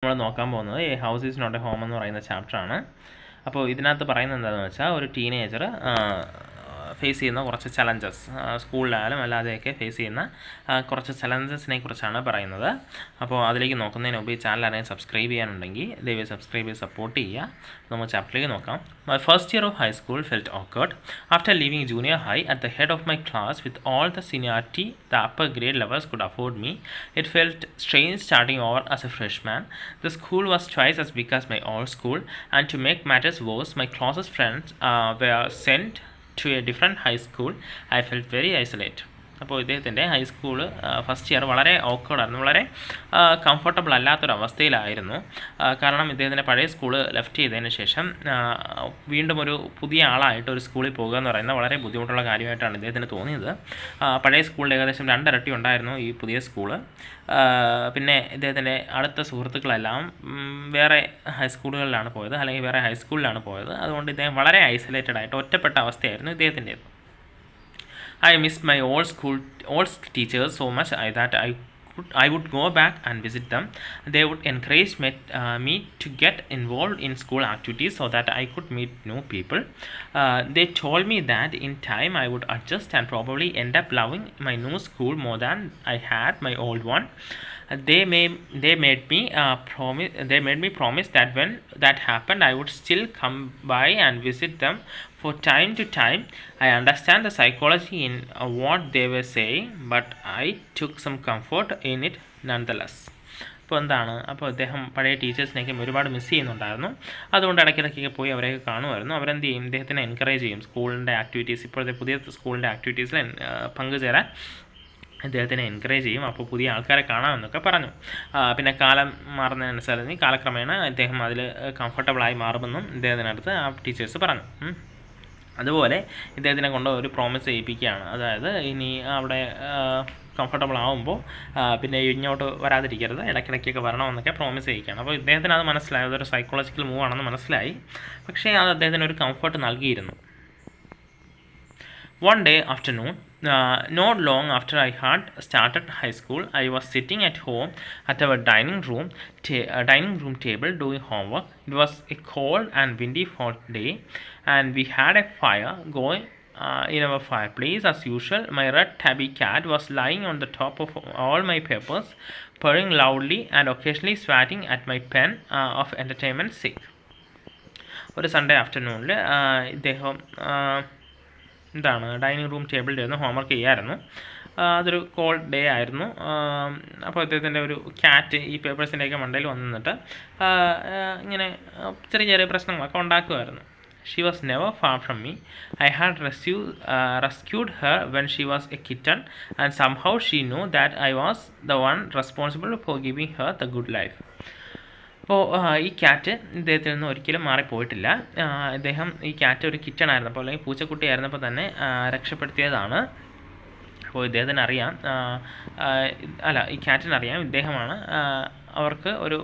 നമ്മൾ നോക്കാൻ പോകുന്നത് a house is not a home എന്ന് പറയുന്ന ചാപ്റ്ററാണ്. അപ്പോൾ ഇതിനകത്ത് പറയുന്നത് എന്താണെന്ന് വെച്ചാൽ ഒരു ടീനേജർ ഫേസ് ചെയ്യുന്ന കുറച്ച് ചലഞ്ചസ്, സ്കൂളിലായാലും അല്ലാതെയൊക്കെ ഫേസ് ചെയ്യുന്ന കുറച്ച് ചലഞ്ചസിനെ കുറിച്ചാണ് പറയുന്നത്. അപ്പോൾ അതിലേക്ക് നോക്കുന്നതിന് മുമ്പ് ഈ ചാനൽ ആരെയും സബ്സ്ക്രൈബ് ചെയ്യാനുണ്ടെങ്കിൽ ദയവായി സബ്സ്ക്രൈബ് ചെയ്ത് സപ്പോർട്ട് ചെയ്യുക. നമുക്ക് ചാപ്റ്ററിലേക്ക് നോക്കാം. My first year of high school felt awkward. After leaving junior high at the head of my class with all the seniority the upper grade levels could afford me, it felt strange starting over as a freshman. The school was twice as big as my old school, and to make matters worse, my closest friends were sent to a different high school. I felt very isolated. അപ്പോൾ ഇദ്ദേഹത്തിൻ്റെ high school first year വളരെ ഓക്കേർഡായിരുന്നു, വളരെ comfortable അല്ലാത്തൊരവസ്ഥയിലായിരുന്നു. കാരണം ഇദ്ദേഹത്തിൻ്റെ പഴയ school left ചെയ്തതിന് ശേഷം വീണ്ടും ഒരു പുതിയ ആളായിട്ട് ഒരു സ്കൂളിൽ പോകുക എന്ന് പറയുന്നത് വളരെ ബുദ്ധിമുട്ടുള്ള കാര്യമായിട്ടാണ് ഇദ്ദേഹത്തിന് തോന്നിയത്. പഴയ സ്കൂളിൽ ഏകദേശം 2 ഇരട്ടി ഉണ്ടായിരുന്നു ഈ പുതിയ സ്കൂള്. പിന്നെ ഇദ്ദേഹത്തിൻ്റെ അടുത്ത സുഹൃത്തുക്കളെല്ലാം വേറെ ഹൈസ്കൂളുകളിലാണ് പോയത്, അല്ലെങ്കിൽ വേറെ ഹൈസ്കൂളിലാണ് പോയത്. അതുകൊണ്ട് ഇദ്ദേഹം വളരെ ഐസൊലേറ്റഡ് ആയിട്ട് ഒറ്റപ്പെട്ട അവസ്ഥയായിരുന്നു ഇദ്ദേഹത്തിൻ്റേത്. I missed my old teachers so much that I would go back and visit them. They would encourage me to get involved in school activities so that I could meet new people. They told me that in time I would adjust and probably end up loving my new school more than I had my old one. They made me promise that when that happened I would still come by and visit them for time to time. I understand the psychology in what they were saying, but I took some comfort in it nonetheless. അപ്പോൾ എന്താണ്, അപ്പോൾ അദ്ദേഹം പഴയ ടീച്ചേഴ്സിനെയൊക്കെ ഒരുപാട് miss ചെയ്യുന്നുണ്ടായിരുന്നു. അതുകൊണ്ട് ഇടയ്ക്കിടയ്ക്കൊക്കെ പോയി അവരെയൊക്കെ കാണുമായിരുന്നു. അവരെന്ത് ചെയ്യും, ഇദ്ദേഹത്തിനെ എൻകറേജ് ചെയ്യും സ്കൂളിൻ്റെ ആക്ടിവിറ്റീസ്, ഇപ്പോഴത്തെ പുതിയ സ്കൂളിൻ്റെ ആക്ടിവിറ്റീസിൽ പങ്കുചേരാൻ അദ്ദേഹത്തിനെ എൻകറേജ് ചെയ്യും. അപ്പോൾ പുതിയ ആൾക്കാരെ കാണാമെന്നൊക്കെ പറഞ്ഞു. പിന്നെ കാലം മാറുന്നതിനനുസരിച്ച് കാലക്രമേണ അദ്ദേഹം അതിൽ കംഫർട്ടബിളായി മാറുമെന്നും ഇദ്ദേഹത്തിനടുത്ത് ആ ടീച്ചേഴ്സ് പറഞ്ഞു. അതുപോലെ ഇദ്ദേഹത്തിനെ കൊണ്ട് ഒരു പ്രോമിസ് ചെയ്യിപ്പിക്കുകയാണ്. അതായത് ഇനി അവിടെ കംഫർട്ടബിൾ ആകുമ്പോൾ പിന്നെ ഇങ്ങോട്ട് വരാതിരിക്കരുത്, ഇടയ്ക്കിടയ്ക്കൊക്കെ വരണമെന്നൊക്കെ പ്രോമിസ് ചെയ്യിക്കുകയാണ്. അപ്പോൾ ഇദ്ദേഹത്തിന് അത് മനസ്സിലായി, അതൊരു സൈക്കോളജിക്കൽ മൂവ് ആണെന്ന് മനസ്സിലായി. പക്ഷേ അത് അദ്ദേഹത്തിന് ഒരു കംഫർട്ട് നൽകിയിരുന്നു. One day afternoon, not long after I had started high school, I was sitting at home at our dining room table doing homework. It was a cold and windy fall day, and we had a fire going in our fireplace as usual. My red tabby cat was lying on the top of all my papers, purring loudly and occasionally swatting at my pen of entertainment's sake. ഒരു Sunday ആഫ്റ്റർനൂണിൽ ഇദ്ദേഹം എന്താണ് dining room ടേബിളിലിരുന്ന് homework ചെയ്യായിരുന്നു. അതൊരു called day ആയിരുന്നു. അപ്പോൾ അദ്ദേഹത്തിൻ്റെ ഒരു cat ഈ പേപ്പേഴ്സിൻ്റെയൊക്കെ മണ്ടയിൽ വന്ന് നിന്നിട്ട് ഇങ്ങനെ ചെറിയ ചെറിയ പ്രശ്നങ്ങളൊക്കെ ഉണ്ടാക്കുമായിരുന്നു. She was never far from me. I had rescued her when she was a kitten, and somehow she knew that I was the one responsible for giving her the good life. അപ്പോൾ ഈ cat ഇദ്ദേഹത്തിൽ നിന്ന് ഒരിക്കലും മാറിപ്പോയിട്ടില്ല. ഈ cat ഒരു kitten ആയിരുന്നപ്പോൾ, അല്ലെങ്കിൽ പൂച്ചക്കുട്ടി ആയിരുന്നപ്പോൾ തന്നെ രക്ഷപ്പെടുത്തിയതാണ്. അപ്പോൾ ഇദ്ദേഹത്തിന് അറിയാം, ഈ ക്യാറ്റിനറിയാം ഇദ്ദേഹമാണ് അവർക്ക് ഒരു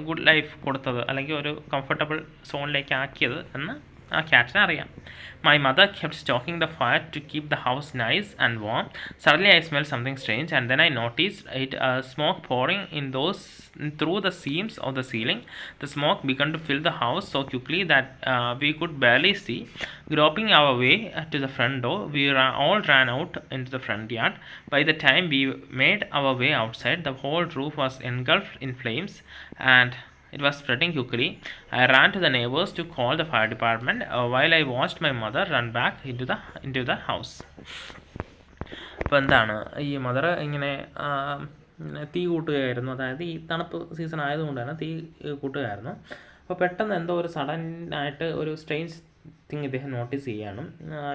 ഗുഡ് ലൈഫ് കൊടുത്തത്, അല്ലെങ്കിൽ ഒരു കംഫർട്ടബിൾ സോണിലേക്ക് ആക്കിയത് എന്ന് ആ ക്യാറ്റിനെ അറിയാം. My mother kept stoking the fire to keep the house nice and warm. Suddenly I smelled something strange, and then I noticed smoke pouring through the seams of the ceiling. The smoke began to fill the house so quickly that we could barely see. Groping our way to the front door, we all ran out into the front yard. By the time we made our way outside, the whole roof was engulfed in flames, and it was spreading quickly. I ran to the neighbors to call the fire department while I watched my mother run back into the house. അപ്പോൾ എന്താണ്, ഈ mother ഇങ്ങനെ തീ കൂട്ടുകയായിരുന്നു. അതായത് ഈ തണുപ്പ് season ആയതുകൊണ്ട് തന്നെ തീ കൂട്ടുകയായിരുന്നു. അപ്പോൾ പെട്ടെന്ന് എന്തോ ഒരു സഡനായിട്ട് ഒരു സ്ട്രേഞ്ച് തിങ് ഇദ്ദേഹം നോട്ടീസ് ചെയ്യുകയാണ്.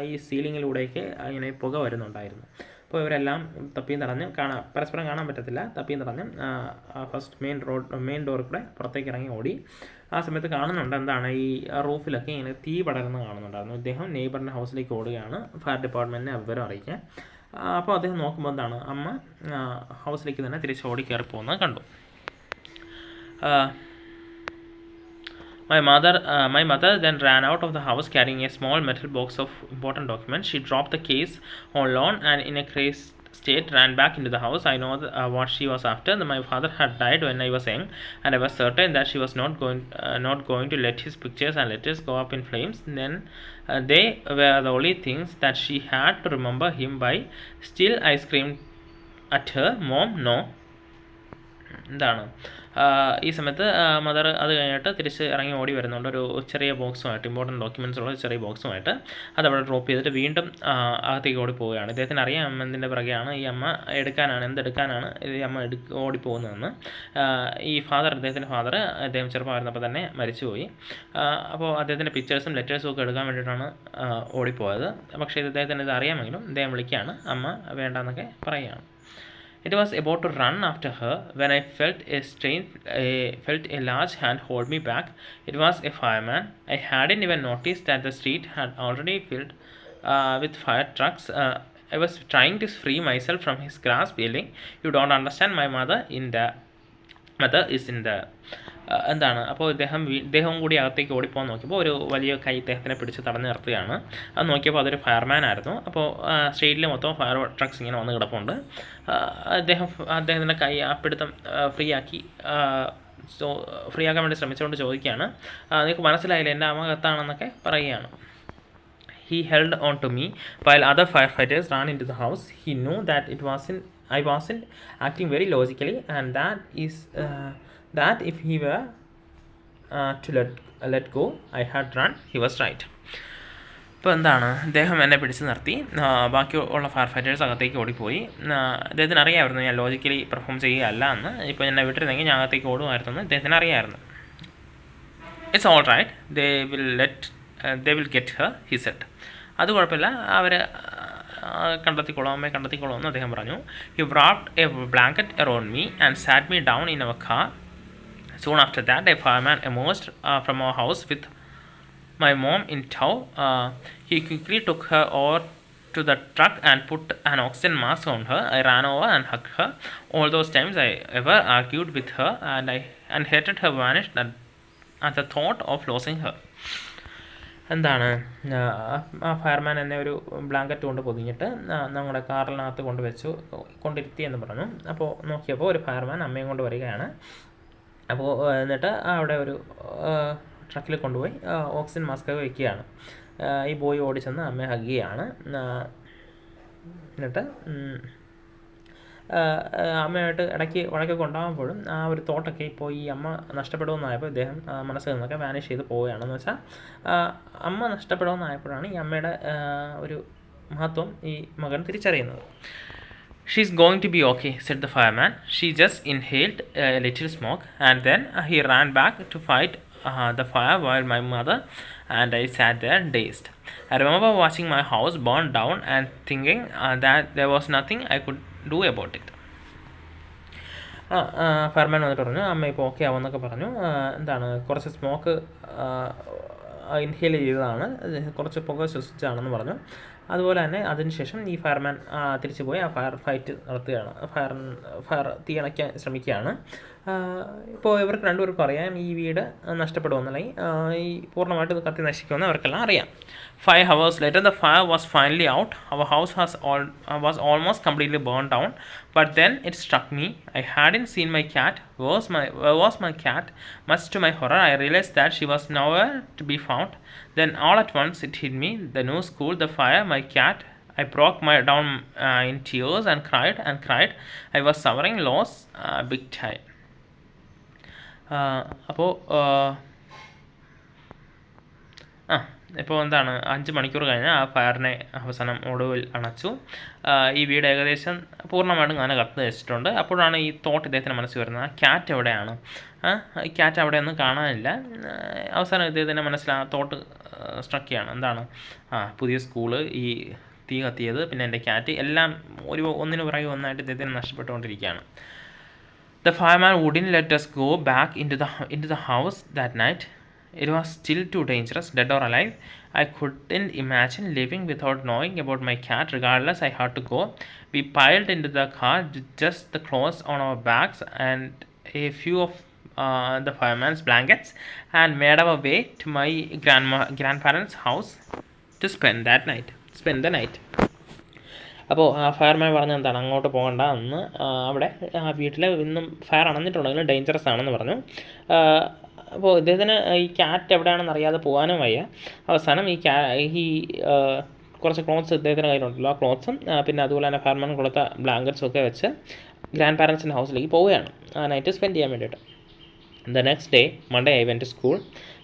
ഈ സീലിങ്ങിലൂടെയൊക്കെ ഇങ്ങനെ പുക വരുന്നുണ്ടായിരുന്നു. അപ്പോൾ ഇവരെല്ലാം തപ്പിയും തടഞ്ഞ് പരസ്പരം കാണാൻ പറ്റത്തില്ല, തപ്പിയും തടഞ്ഞ് ഫസ്റ്റ് മെയിൻ ഡോറിൽ കൂടെ പുറത്തേക്ക് ഇറങ്ങി ഓടി. ആ സമയത്ത് കാണുന്നുണ്ട് എന്താണ്, ഈ റൂഫിലൊക്കെ ഇങ്ങനെ തീ പടരുന്നത് കാണുന്നുണ്ടായിരുന്നു. ഇദ്ദേഹം നെയ്ബറിൻ്റെ ഹൗസിലേക്ക് ഓടുകയാണ് ഫയർ ഡിപ്പാർട്ട്മെൻറ്റിനെ വിവരം അറിയിക്കാൻ. അപ്പോൾ അദ്ദേഹം നോക്കുമ്പോൾ എന്താണ്, അമ്മ ഹൗസിലേക്ക് തന്നെ തിരിച്ച് ഓടി കയറി പോകുന്നത് കണ്ടു. My mother then ran out of the house carrying a small metal box of important documents. She dropped the case on lawn and in a crazed State ran back into the house. I know what she was after. My father had died when I was young, and I was certain that she was not going to let his pictures and letters go up in flames. Then they were the only things that she had to remember him by. Still, I screamed at her, "Mom, no!" എന്താണ് ഈ സമയത്ത് mother അത് കഴിഞ്ഞിട്ട് തിരിച്ച് ഇറങ്ങി ഓടി വരുന്നുണ്ട് ഒരു ചെറിയ ബോക്സുമായിട്ട്, ഇമ്പോർട്ടൻറ്റ് ഡോക്യുമെൻറ്റ്സ് ഉള്ള ചെറിയ ബോക്സുമായിട്ട്. അതവിടെ ഡ്രോപ്പ് ചെയ്തിട്ട് വീണ്ടും അകത്തേക്ക് ഓടി പോവുകയാണ്. ഇദ്ദേഹത്തിന് അറിയാം അമ്മ എന്തിൻ്റെ പിറകെയാണ്, ഈ അമ്മ എന്തെടുക്കാനാണ് ഈ അമ്മ ഓടിപ്പോകുന്നതെന്ന്. ഈ അദ്ദേഹത്തിൻ്റെ ഫാദർ അദ്ദേഹം ചെറുപ്പമായിരുന്നപ്പോൾ തന്നെ മരിച്ചുപോയി. അപ്പോൾ അദ്ദേഹത്തിൻ്റെ പിക്ചേഴ്സും ലെറ്റേഴ്സും ഒക്കെ എടുക്കാൻ വേണ്ടിയിട്ടാണ് ഓടിപ്പോയത്. പക്ഷേ ഇദ്ദേഹത്തിന് ഇത് അറിയാമെങ്കിലും ഇദ്ദേഹം വിളിക്കുകയാണ്, അമ്മ വേണ്ടെന്നൊക്കെ പറയുകയാണ്. It was about to run after her when I felt a large hand hold me back. It was a fireman. I hadn't even noticed that the street had already filled with fire trucks. I was trying to free myself from his grasp, yelling, "You don't understand, my mother is in the..." എന്താണ് അപ്പോൾ ഇദ്ദേഹവും കൂടി അകത്തേക്ക് ഓടിപ്പോകാൻ നോക്കിയപ്പോൾ ഒരു വലിയ കൈ ഇദ്ദേഹത്തിനെ പിടിച്ച് തടഞ്ഞു നിർത്തുകയാണ്. അത് നോക്കിയപ്പോൾ അതൊരു ഫയർമാൻ ആയിരുന്നു. അപ്പോൾ സ്ട്രീറ്റിൽ മൊത്തം ഫയർ ട്രക്സ് ഇങ്ങനെ വന്ന് കിടപ്പുണ്ട്. അദ്ദേഹത്തിൻ്റെ കൈ പിടുത്തം ഫ്രീ ആക്കാൻ വേണ്ടി ശ്രമിച്ചുകൊണ്ട് ചോദിക്കുകയാണ്, നിങ്ങൾക്ക് മനസ്സിലായില്ല എൻ്റെ അമ്മ കത്താണെന്നൊക്കെ പറയുകയാണ്. He held on to me while other firefighters ran into the house. He knew that I wasn't acting very logically, and that if he were to let go, I had run. He was right. ഇപ്പോൾ എന്താണ്, അദ്ദേഹം എന്നെ പിടിച്ച് നിർത്തി. ബാക്കിയുള്ള fire fighters അകത്തേക്ക് ഓടിപ്പോയി. അദ്ദേഹത്തിന് അറിയാമായിരുന്നു ഞാൻ ലോജിക്കലി പെർഫോം ചെയ്യുകയല്ല എന്ന്. ഇപ്പോൾ എന്നെ വിട്ടിരുന്നെങ്കിൽ ഞാൻ അകത്തേക്ക് ഓടുമായിരുന്നു എന്ന് ഇദ്ദേഹത്തിന് അറിയാമായിരുന്നു. It's all right, they will get her, he said. അത് കുഴപ്പമില്ല, അവർ അമ്മയെ കണ്ടെത്തിക്കോളാം എന്ന് അദ്ദേഹം പറഞ്ഞു. He wrapped a blanket around me and sat me down in our car. Soon after that, a fireman emerged from our house with my mom in tow. He quickly took her over to the truck and put an oxygen mask on her. I ran over and hugged her. All those times I ever argued with her and hated her vanished at the thought of losing her. എന്താണ്, ആ fireman എന്നെ ഒരു blanket കൊണ്ട് പൊതിഞ്ഞിട്ട് ഞങ്ങളുടെ കാറിനകത്ത് കൊണ്ടിരുത്തി എന്ന് പറഞ്ഞു. അപ്പോൾ നോക്കിയപ്പോൾ ഒരു ഫയർമാൻ അമ്മയും കൊണ്ട് വരികയാണ്. അപ്പോൾ എന്നിട്ട് അവിടെ ഒരു ട്രക്കിൽ കൊണ്ടുപോയി ഓക്സിജൻ മാസ്ക് വയ്ക്കുകയാണ്. ഈ ബോയ് ഓടിച്ചെന്ന് അമ്മയെ ഹഗ് ചെയ്യുകയാണ്. എന്നിട്ട് അമ്മയായിട്ട് ഇടയ്ക്ക് വഴക്കൊക്കെ ഉണ്ടാകുമ്പോഴും ആ ഒരു തോട്ടൊക്കെ ഇപ്പോൾ ഈ അമ്മ നഷ്ടപ്പെടുമെന്നായപ്പോൾ ഇദ്ദേഹം മനസ്സിൽ നിന്നൊക്കെ വാനിഷ് ചെയ്ത് പോവുകയാണെന്ന് വെച്ചാൽ അമ്മ നഷ്ടപ്പെടുമെന്നായപ്പോഴാണ് ഈ അമ്മയുടെ ഒരു മഹത്വം ഈ മകൻ തിരിച്ചറിയുന്നത്. "She's going to be okay," said the fireman. She just inhaled a little smoke, and then he ran back to fight the fire while my mother and I sat there dazed. I remember watching my house burn down and thinking that there was nothing I could do about it. Fireman വന്നിട്ട് പറഞ്ഞു, അമ്മ ഇപ്പോൾ okay ആവുമെന്നൊക്കെ പറഞ്ഞു. എന്താണ്, കുറച്ച് smoke inhale ചെയ്തതാണ്, കുറച്ച് പുക ശ്വസിച്ചാണെന്ന് പറഞ്ഞു. അതുപോലെ തന്നെ അതിനുശേഷം ഈ ഫയർമാൻ തിരിച്ചു പോയി ആ ഫയർ നടത്തുകയാണ്, തീ അണയ്ക്കാൻ ശ്രമിക്കുകയാണ്. ഇപ്പോൾ ഇവർക്ക് രണ്ടുപേർക്കും അറിയാം ഈ വീട് നഷ്ടപ്പെടുമെന്നല്ലെങ്കിൽ ഈ പൂർണ്ണമായിട്ട് കത്തി നശിക്കുമെന്ന് അവർക്കെല്ലാം അറിയാം. 5 hours later, the fire was finally out. Our house was almost completely burned down. But then it struck me. I hadn't seen my cat. Where was my cat? Much to my horror, I realized that she was nowhere to be found. Then all at once it hit me: the new school, the fire, my cat. I broke down in tears and cried. I was suffering loss big time. അപ്പോൾ ഇപ്പോൾ എന്താണ്, 5 മണിക്കൂർ കഴിഞ്ഞ് ആ ഫയറിനെ അവസാനം ഒടുവിൽ അണച്ചു. ഈ വീട് ഏകദേശം പൂർണ്ണമായിട്ടും ഞാൻ കത്ത് വെച്ചിട്ടുണ്ട്. അപ്പോഴാണ് ഈ തോട്ട് ഇദ്ദേഹത്തിന് മനസ്സിൽ വരുന്നത്, ആ ക്യാറ്റ് എവിടെയാണ്, ക്യാറ്റ് അവിടെയൊന്നും കാണാനില്ല. അവസാനം ഇദ്ദേഹത്തിൻ്റെ മനസ്സിൽ ആ തോട്ട് സ്ട്രക്ക് എന്താണ്, പുതിയ സ്കൂള്, ഈ തീ കത്തിയത്, പിന്നെ എൻ്റെ ക്യാറ്റ്, എല്ലാം ഒന്നിനു പുറകെ ഒന്നായിട്ട് ഇദ്ദേഹത്തിന് നഷ്ടപ്പെട്ടുകൊണ്ടിരിക്കുകയാണ്. The fireman wouldn't let us go back into the house that night. It was still too dangerous, dead or alive. I couldn't imagine living without knowing about my cat. Regardless, I had to go. We piled into the car with just the clothes on our backs and a few of the fireman's blankets, and made our way to my grandparents' house to spend the night. അപ്പോൾ fireman പറഞ്ഞ എന്താണ്, അങ്ങോട്ട് പോകണ്ട, അന്ന് അവിടെ വീട്ടിൽ ഇന്നും fire അണഞ്ഞിട്ടുണ്ടെങ്കിലും dangerous ആണെന്ന് പറഞ്ഞു. അപ്പോൾ ഇദ്ദേഹത്തിന് ഈ ക്യാറ്റ് എവിടെയാണെന്ന് അറിയാതെ പോകാനും വയ്യ. അവസാനം ഈ കുറച്ച് ക്ലോത്ത്സ് ഇദ്ദേഹത്തിൻ്റെ കയ്യിലുണ്ടല്ലോ, ആ ക്ലോത്ത്സും പിന്നെ അതുപോലെ തന്നെ ഫയർമാൻ കൊടുത്ത ബ്ലാങ്കറ്റ്സും ഒക്കെ വെച്ച് ഗ്രാൻഡ് പാരൻസിൻ്റെ ഹൗസിലേക്ക് പോവുകയാണ് ആ നൈറ്റ് സ്പെൻഡ് ചെയ്യാൻ വേണ്ടിയിട്ട്. The next day, Monday, I went to school.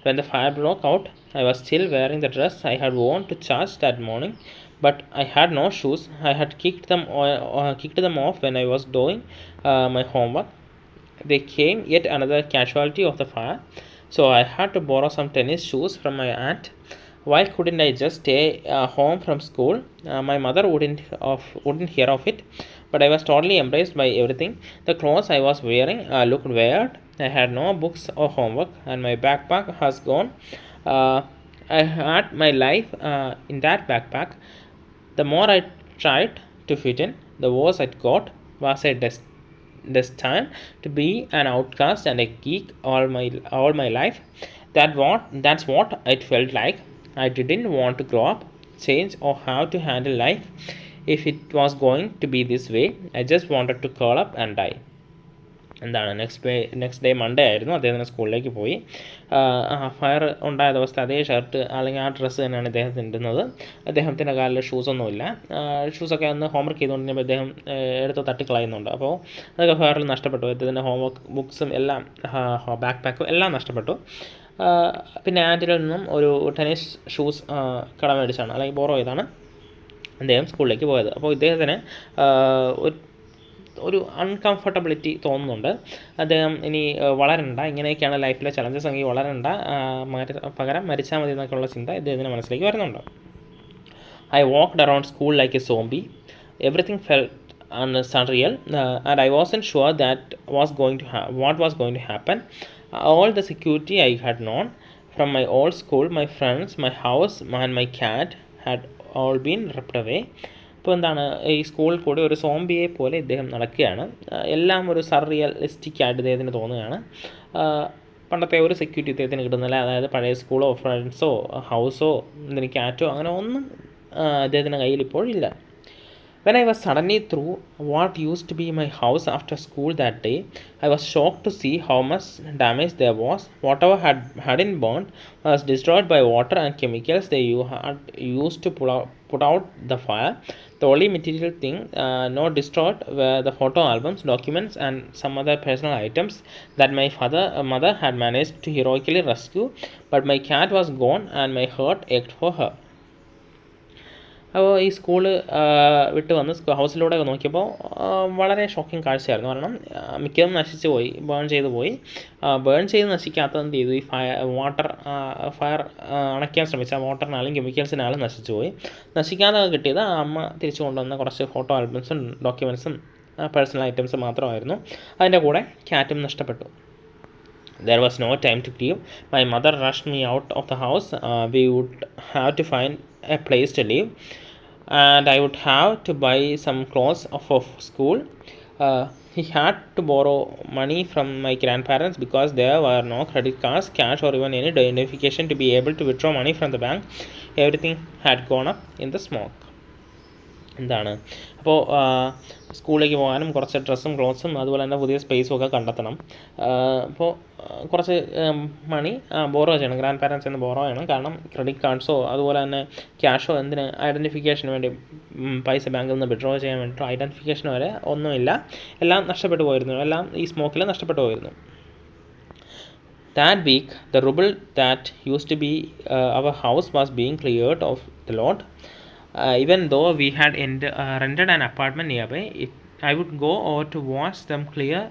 When the fire broke out, I was still wearing the dress I had worn to church that morning, but I had no shoes. I had kicked them off when I was doing my homework. They came yet another casualty of the fire, so I had to borrow some tennis shoes from my aunt. Why couldn't I just stay home from school? My mother wouldn't hear of it, but I was totally embraced by everything. The clothes I was wearing looked weird. I had no books or homework, and my backpack has gone. I had my life in that backpack. The more I tried to fit in, the worse it got. Was I destined to be an outcast and a geek all my life? That's what it felt like. I didn't want to grow up, change, or have to handle life if it was going to be this way. I just wanted to curl up and die. എന്താണ് next day Monday ആയിരുന്നു. അദ്ദേഹത്തിന് സ്കൂളിലേക്ക് പോയി. Fire ഉണ്ടായ ദിവസത്തെ അതേ shirt അല്ലെങ്കിൽ ആ ഡ്രസ്സ് തന്നെയാണ് ഇദ്ദേഹത്തിന് ഇടുന്നത്. അദ്ദേഹത്തിൻ്റെ കാലിൽ ഷൂസൊന്നുമില്ല. ഷൂസൊക്കെ അന്ന് ഹോംവർക്ക് ചെയ്തുകൊണ്ടിരുന്നപ്പോൾ ഇദ്ദേഹം എടുത്ത് തട്ടിക്കളയുന്നുണ്ട്. അപ്പോൾ അതൊക്കെ ഫയറിൽ നഷ്ടപ്പെട്ടു. അദ്ദേഹത്തിൻ്റെ ഹോംവർക്ക് ബുക്സും എല്ലാം ബാക്ക് പാക്കും എല്ലാം നഷ്ടപ്പെട്ടു. പിന്നെ ആൻറ്റിൽ നിന്നും ഒരു ടെന്നീസ് ഷൂസ് കട മേടിച്ചാണ് അല്ലെങ്കിൽ ബോറോ ചെയ്താണ് അദ്ദേഹം സ്കൂളിലേക്ക് പോയത്. അപ്പോൾ ഇദ്ദേഹത്തിന് ഒരു അൺകംഫർട്ടബിലിറ്റി തോന്നുന്നുണ്ട്. അദ്ദേഹം ഇനി വളരണ്ട, ഇങ്ങനെയൊക്കെയാണ് ലൈഫിലെ ചലഞ്ചസ് എങ്കിൽ വളരണ്ട, പകരം മരിച്ചാൽ മതി എന്നൊക്കെയുള്ള ചിന്ത ഇദ്ദേഹത്തിൻ്റെ മനസ്സിലേക്ക് വരുന്നുണ്ട്. I walked around school like a zombie. Everything felt surreal, and I wasn't sure what was going to happen. All the security I had known from my old school, my friends, my house, and my cat had all been ripped away. ഇപ്പോൾ എന്താണ്, ഈ സ്കൂളിൽ കൂടി ഒരു സോംബിയെ പോലെ ഇദ്ദേഹം നടക്കുകയാണ്. എല്ലാം ഒരു സർറിയലിസ്റ്റിക് ആയിട്ട് ഇദ്ദേഹത്തിന് തോന്നുകയാണ്. പണ്ടത്തെ ഒരു സെക്യൂരിറ്റി ഇദ്ദേഹത്തിന് കിട്ടുന്നില്ല. അതായത് പഴയ സ്കൂളോ ഫ്രണ്ട്സോ ഹൗസോ എന്തിന് ക്യാറ്റോ അങ്ങനെ ഒന്നും ഇദ്ദേഹത്തിൻ്റെ കയ്യിൽ ഇപ്പോഴില്ല. When I was suddenly through what used to be my house after school that day, I was shocked to see how much damage there was. Whatever hadn't burned was destroyed by water and chemicals they had used to put out the fire. The only material thing not destroyed were the photo albums, documents, and some other personal items that my mother had managed to heroically rescue. But my cat was gone, and my heart ached for her. അപ്പോൾ ഈ school വിട്ട് വന്ന് ഹൗസിലൂടെ നോക്കിയപ്പോൾ വളരെ shocking കാഴ്ചയായിരുന്നു. കാരണം മിക്കതും നശിച്ചു പോയി, ബേൺ ചെയ്ത് പോയി. ബേൺ ചെയ്ത് നശിക്കാത്തത് എന്ത് ചെയ്തു, ഈ ഫയർ അണയ്ക്കാൻ ശ്രമിച്ച വാട്ടറിനാലും കെമിക്കൽസിനാലും നശിച്ചു പോയി. നശിക്കാതെ കിട്ടിയത് അമ്മ തിരിച്ചു കൊണ്ടുവന്ന കുറച്ച് ഫോട്ടോ ആൽബംസും ഡോക്യുമെൻറ്റ്സും പേഴ്സണൽ ഐറ്റംസും മാത്രമായിരുന്നു. അതിൻ്റെ കൂടെ ക്യാറ്റും നഷ്ടപ്പെട്ടു. There was no time to grieve. My mother rushed me out of the house. We would have to find a place to live, and I would have to buy some clothes for school. He had to borrow money from my grandparents because there were no credit cards, cash, or even any identification to be able to withdraw money from the bank. Everything had gone up in the smoke. എന്താണ്, അപ്പോൾ സ്കൂളിലേക്ക് പോകാനും കുറച്ച് ഡ്രസ്സും ക്ലോത്ത്സും അതുപോലെ തന്നെ പുതിയ സ്പേസും ഒക്കെ കണ്ടെത്തണം. അപ്പോൾ കുറച്ച് മണി ബോറോ ചെയ്യണം, ഗ്രാൻഡ് പാരൻസ് എന്ന് ബോറോ ചെയ്യണം. കാരണം ക്രെഡിറ്റ് കാർഡ്സോ അതുപോലെ തന്നെ ക്യാഷോ എന്തിന് ഐഡൻറ്റിഫിക്കേഷന് വേണ്ടി പൈസ ബാങ്കിൽ നിന്ന് വിഡ്രോ ചെയ്യാൻ വേണ്ടിയിട്ട് ഐഡൻറ്റിഫിക്കേഷൻ വരെ ഒന്നുമില്ല. എല്ലാം നഷ്ടപ്പെട്ടു പോയിരുന്നു, എല്ലാം ഈ സ്മോക്കിൽ നഷ്ടപ്പെട്ടു പോയിരുന്നു. That week, the rubble that used to be our house was being cleared of the lot. Even though we had rented an apartment nearby, I would go over to watch them clear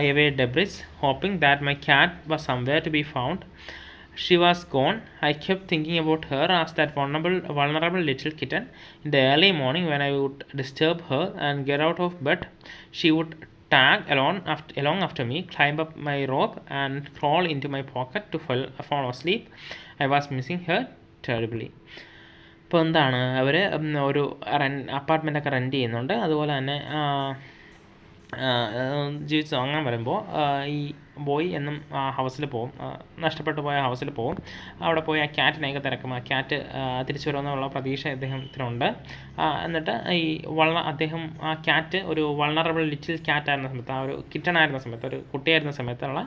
away debris, hoping that my cat was somewhere to be found. She was gone. I kept thinking about her as that vulnerable little kitten. In the early morning, when I would disturb her and get out of bed, she would tag along after me, climb up my rope, and crawl into my pocket to fall asleep. I was missing her terribly. ഇപ്പോൾ എന്താണ്, അവർ ഒരു അപ്പാർട്ട്മെൻറ്റൊക്കെ rent ചെയ്യുന്നുണ്ട്. അതുപോലെ തന്നെ ജീവിച്ചു അങ്ങനെ വരുമ്പോൾ ഈ ബോയ് എന്നും ഹൗസിൽ പോവും, നഷ്ടപ്പെട്ടു പോയ ഹൗസിൽ പോവും. അവിടെ പോയി ആ ക്യാറ്റിനെയൊക്കെ തിരക്കും. ആ ക്യാറ്റ് തിരിച്ചു വരുമെന്നുള്ള പ്രതീക്ഷ അദ്ദേഹത്തിനുണ്ട്. എന്നിട്ട് ഈ അദ്ദേഹം ആ ക്യാറ്റ് ഒരു വൾണറബിൾ ലിറ്റിൽ ക്യാറ്റ് ആയിരുന്ന സമയത്ത്, ആ ഒരു കിറ്റൺ ആയിരുന്ന സമയത്ത്, ഒരു കുട്ടിയായിരുന്ന സമയത്തുള്ള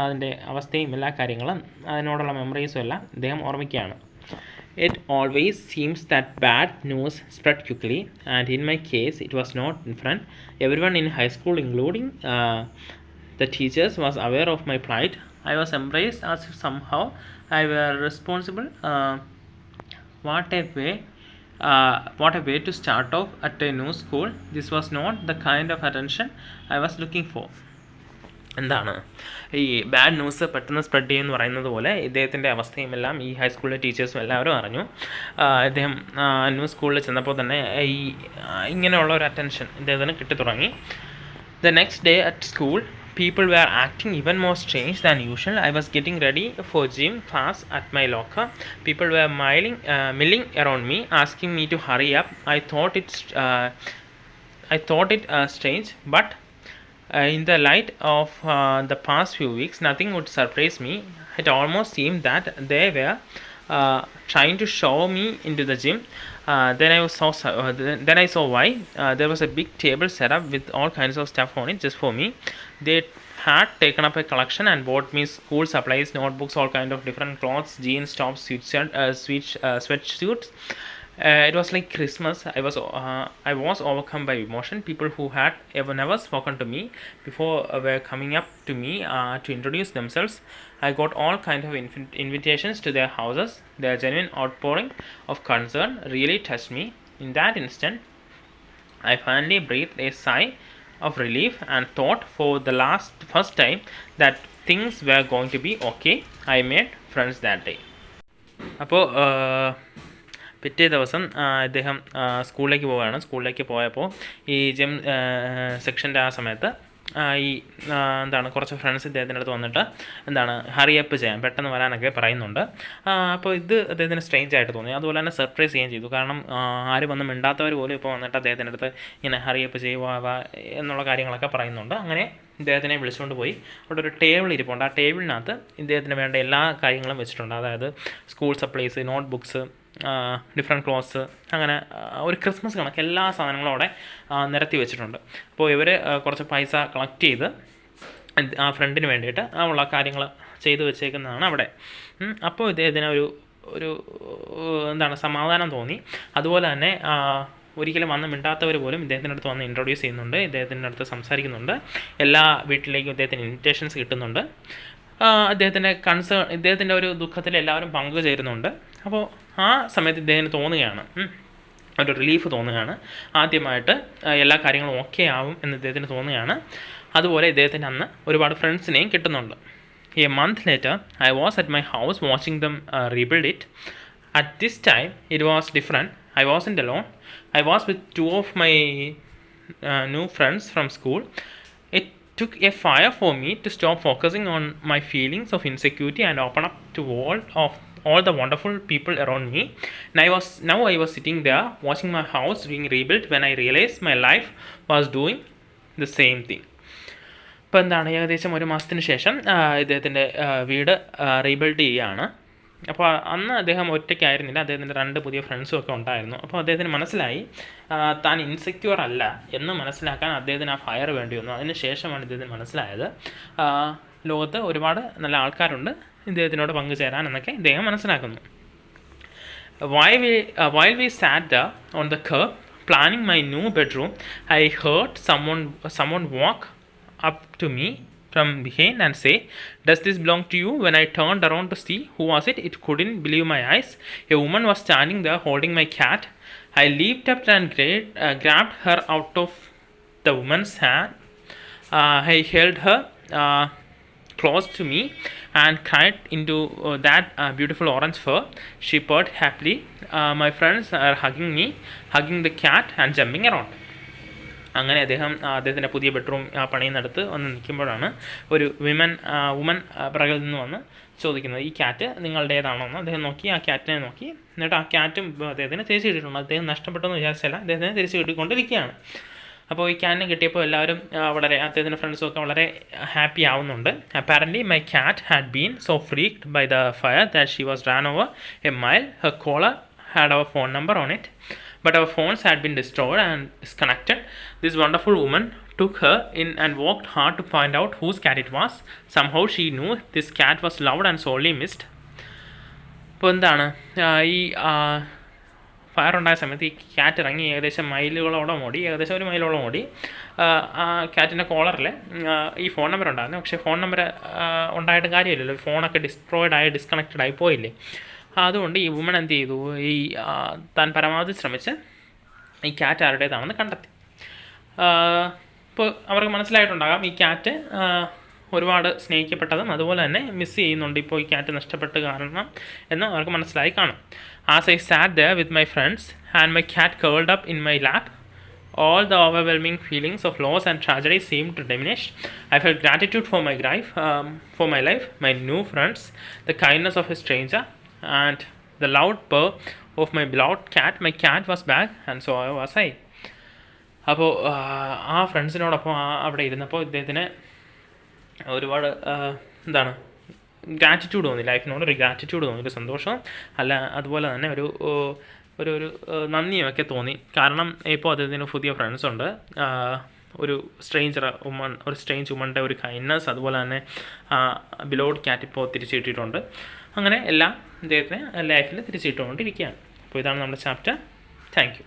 അതിൻ്റെ അവസ്ഥയും എല്ലാ കാര്യങ്ങളും അതിനോടുള്ള മെമ്മറീസും എല്ലാം അദ്ദേഹം ഓർമ്മിക്കുകയാണ്. It always seems that bad news spread quickly, and in my case, it was not different. Everyone in high school, including the teachers, was aware of my plight. I was embraced as if somehow I were responsible. What a way! What a way to start off at a new school. This was not the kind of attention I was looking for. എന്താണ് ഈ bad news പെട്ടെന്ന് spread ചെയ്യുമെന്ന് പറയുന്നത് പോലെ ഇദ്ദേഹത്തിൻ്റെ അവസ്ഥയും എല്ലാം ഈ ഹൈസ്കൂളിലെ ടീച്ചേഴ്സും എല്ലാവരും അറിഞ്ഞു. ഇദ്ദേഹം ന്യൂ സ്കൂളിൽ ചെന്നപ്പോൾ തന്നെ ഈ ഇങ്ങനെയുള്ള ഒരു അറ്റൻഷൻ ഇദ്ദേഹത്തിന് കിട്ടിത്തുടങ്ങി. The next day at school, people were acting even more strange than usual. I was getting ready for gym class at my locker. People were milling around me, asking me to hurry up. I thought it strange, but in the light of the past few weeks, nothing would surprise me. It almost seemed that they were trying to show me into the gym. Then I saw why. There was a big table set up with all kinds of stuff on it just for me. They had taken up a collection and bought me school supplies, notebooks, all kinds of different clothes, jeans, tops, sweatsuits. It was like Christmas. I was overcome by emotion. People who had never spoken to me before were coming up to me to introduce themselves. I got all kinds of invitations to their houses. Their genuine outpouring of concern really touched me. In that instant, I finally breathed a sigh of relief and thought for the first time that things were going to be okay. I made friends that day. അപ്പോൾ പിറ്റേ ദിവസം ഇദ്ദേഹം സ്കൂളിലേക്ക് പോവുകയാണ്. സ്കൂളിലേക്ക് പോയപ്പോൾ ഈ gym സെക്ഷൻ്റെ ആ സമയത്ത് ഈ കുറച്ച് ഫ്രണ്ട്സ് ഇദ്ദേഹത്തിൻ്റെ അടുത്ത് വന്നിട്ട് ഹറിയപ്പ് ചെയ്യാൻ, പെട്ടെന്ന് വരാനൊക്കെ പറയുന്നുണ്ട്. അപ്പോൾ ഇത് അദ്ദേഹത്തിന് സ്ട്രേഞ്ച് ആയിട്ട് തോന്നി. അതുപോലെ തന്നെ സർപ്രൈസ് ചെയ്യുകയും ചെയ്തു. കാരണം ആരും വന്ന് മിണ്ടാത്തവർ പോലും ഇപ്പോൾ വന്നിട്ട് അദ്ദേഹത്തിൻ്റെ അടുത്ത് ഇങ്ങനെ ഹറിയപ്പ് ചെയ്യുക എന്നുള്ള കാര്യങ്ങളൊക്കെ പറയുന്നുണ്ട്. അങ്ങനെ ഇദ്ദേഹത്തിനെ വിളിച്ചുകൊണ്ട് പോയി. അവിടെ ഒരു ടേബിൾ ഇരിപ്പുണ്ട്. ആ ടേബിളിനകത്ത് ഇദ്ദേഹത്തിന് വേണ്ട എല്ലാ കാര്യങ്ങളും വെച്ചിട്ടുണ്ട്. അതായത് school supplies, not books, different clothes, അങ്ങനെ ഒരു ക്രിസ്മസ് കണക്ക് എല്ലാ സാധനങ്ങളും അവിടെ നിരത്തി വെച്ചിട്ടുണ്ട്. അപ്പോൾ ഇവർ കുറച്ച് പൈസ കളക്ട് ചെയ്ത് ആ ഫ്രണ്ടിന് വേണ്ടിയിട്ട് ഉള്ള കാര്യങ്ങൾ ചെയ്തു വെച്ചേക്കുന്നതാണ് അവിടെ. അപ്പോൾ ഇദ്ദേഹത്തിന് ഒരു സമാധാനം തോന്നി. അതുപോലെ തന്നെ ഒരിക്കലും വന്ന് മിണ്ടാത്തവർ പോലും ഇദ്ദേഹത്തിൻ്റെ അടുത്ത് വന്ന് ഇൻട്രൊഡ്യൂസ് ചെയ്യുന്നുണ്ട്, ഇദ്ദേഹത്തിൻ്റെ അടുത്ത് സംസാരിക്കുന്നുണ്ട്. എല്ലാ വീട്ടിലേക്കും ഇദ്ദേഹത്തിന് ഇൻവിറ്റേഷൻസ് കിട്ടുന്നുണ്ട്. ഇദ്ദേഹത്തിൻ്റെ ഒരു ദുഃഖത്തിൽ എല്ലാവരും പങ്കുചേരുന്നുണ്ട്. അപ്പോൾ ആ സമയത്ത് ഇദ്ദേഹത്തിന് തോന്നുകയാണ്, ഒരു റിലീഫ് തോന്നുകയാണ്. ആദ്യമായിട്ട് എല്ലാ കാര്യങ്ങളും ഓക്കെ ആവും എന്ന് ഇദ്ദേഹത്തിന് തോന്നുകയാണ്. അതുപോലെ ഇദ്ദേഹത്തിന് അന്ന് ഒരുപാട് ഫ്രണ്ട്സിനെയും കിട്ടുന്നുണ്ട്. A month later, I was at my house watching them rebuild it. At this time, it was different. I wasn't alone. I was with two of my new friends from school. It took a fire for me to stop focusing on my feelings of insecurity and open up to all the wonderful people around me. Now I was sitting there watching my house being rebuilt when I realized my life was doing the same thing. ഇപ്പോൾ ഏകദേശം ഒരു മാസത്തിന് ശേഷം ഇദ്ദേഹത്തിൻ്റെ വീട് rebuild ചെയ്യുകയാണ്. അപ്പോൾ അന്ന് അദ്ദേഹം ഒറ്റയ്ക്കായിരുന്നില്ല, അദ്ദേഹത്തിൻ്റെ 2 പുതിയ ഫ്രണ്ട്സും ഒക്കെ ഉണ്ടായിരുന്നു. അപ്പോൾ അദ്ദേഹത്തിന് മനസ്സിലായി താൻ ഇൻസെക്യൂർ അല്ല എന്ന് മനസ്സിലാക്കാൻ അദ്ദേഹത്തിന് ആ ഫയർ വേണ്ടി വന്നു. അതിന് ശേഷമാണ് ഇദ്ദേഹത്തിന് മനസ്സിലായത് ലോകത്ത് ഒരുപാട് നല്ല ആൾക്കാരുണ്ട് ഇദ്ദേഹത്തിനോട് പങ്കുചേരാൻ എന്നൊക്കെ ഇദ്ദേഹം മനസ്സിലാക്കുന്നു. While we sat there on the curb planning my new bedroom, I heard someone walk up to me from behind and say, "Does this belong to you?" When I turned around to see who was it, couldn't believe my eyes. A woman was standing there holding my cat. I leaped up and grabbed her out of the woman's hand. I held her close to me and cried into that beautiful orange fur. She purred happily. My friends are hugging me, hugging the cat and jumping around. അങ്ങനെ അദ്ദേഹത്തിൻ്റെ പുതിയ bedroom പണിയുന്നിടത്ത് വന്ന് നിൽക്കുമ്പോഴാണ് ഒരു woman പിറകിൽ നിന്ന് വന്ന് ചോദിക്കുന്നത്, ഈ ക്യാറ്റ് നിങ്ങളുടേതാണോ എന്ന്. അദ്ദേഹം നോക്കി, ആ ക്യാറ്റിനെ നോക്കി. എന്നിട്ട് ആ ക്യാറ്റും അദ്ദേഹത്തിന് തിരിച്ചു കിട്ടിയിട്ടുണ്ട്. അദ്ദേഹം നഷ്ടപ്പെട്ടെന്ന് വിചാരിച്ചല്ല, അദ്ദേഹത്തിന് തിരിച്ചു കിട്ടിക്കൊണ്ടിരിക്കുകയാണ്. അപ്പോൾ ഈ ക്യാറ്റിനെ കിട്ടിയപ്പോൾ എല്ലാവരും വളരെ അദ്ദേഹത്തിൻ്റെ ഫ്രണ്ട്സൊക്കെ വളരെ ഹാപ്പി ആവുന്നുണ്ട്. Apparently my cat had been so freaked by the fire that she was ran over a mile. Her collar had our phone number on it, but our phones had been destroyed and disconnected. This wonderful woman took her in and worked hard to find out whose cat it was. Somehow she knew this cat was loved and sorely missed. അപ്പോൾ എന്താണ് ഈ fire ഉണ്ടായ സമയത്ത് ഈ cat ഇറങ്ങി ഏകദേശം മൈലുകളോളം ഓടി, ഏകദേശം 1 മൈലോളം ഓടി. ആ ക്യാറ്റിൻ്റെ കോളറിൽ ഈ ഫോൺ നമ്പർ ഉണ്ടായിരുന്നു. പക്ഷേ ഫോൺ നമ്പർ ഉണ്ടായിട്ട് കാര്യമില്ലല്ലോ, ഫോണൊക്കെ ഡിസ്കണക്റ്റഡ് ആയി പോയില്ലേ. അതുകൊണ്ട് ഈ വുമൺ എന്ത് ചെയ്തു, ഈ താൻ പരമാവധി ശ്രമിച്ച് ഈ ക്യാറ്റ് ആരുടേതാണെന്ന് കണ്ടെത്തി. ഇപ്പോൾ അവർക്ക് മനസ്സിലായിട്ടുണ്ടാകാം ഈ ക്യാറ്റ് ഒരുപാട് സ്നേഹിക്കപ്പെട്ടതും അതുപോലെ തന്നെ മിസ് ചെയ്യുന്നുണ്ട് ഇപ്പോൾ ഈ ക്യാറ്റ് നഷ്ടപ്പെട്ട് കാരണം എന്ന് അവർക്ക് മനസ്സിലായി കാണും. As I sat there with my friends and my cat curled up in my lap, all the overwhelming feelings of loss and tragedy seemed to diminish. I felt gratitude for my life, my new friends, the kindness of a stranger, and the loud purr of my beloved cat. My cat was back and so was I. അപ്പോൾ ആ ഫ്രണ്ട്സിനോടൊപ്പം അവിടെ ഇരുന്നപ്പോൾ ഇദ്ദേഹത്തിന് ഒരുപാട് എന്താണ് gratitude തോന്നി, ലൈഫിനോട് ഒരു gratitude തോന്നി, ഒരു സന്തോഷം അല്ല അതുപോലെ തന്നെ ഒരു നന്ദിയൊക്കെ തോന്നി. കാരണം ഇപ്പോൾ അദ്ദേഹത്തിന് പുതിയ ഫ്രണ്ട്സുണ്ട്, ഒരു സ്ട്രേഞ്ച് വുമൻ്റെ ഒരു കൈൻഡ്നസ്, അതുപോലെ തന്നെ ബിലോഡ് ക്യാറ്റ് ഇപ്പോൾ തിരിച്ചു കിട്ടിയിട്ടുണ്ട്. അങ്ങനെ എല്ലാം അദ്ദേഹത്തിന് ലൈഫിൽ തിരിച്ചു കിട്ടുകൊണ്ടിരിക്കുകയാണ്. അപ്പോൾ ഇതാണ് നമ്മുടെ ചാപ്റ്റർ. Thank you.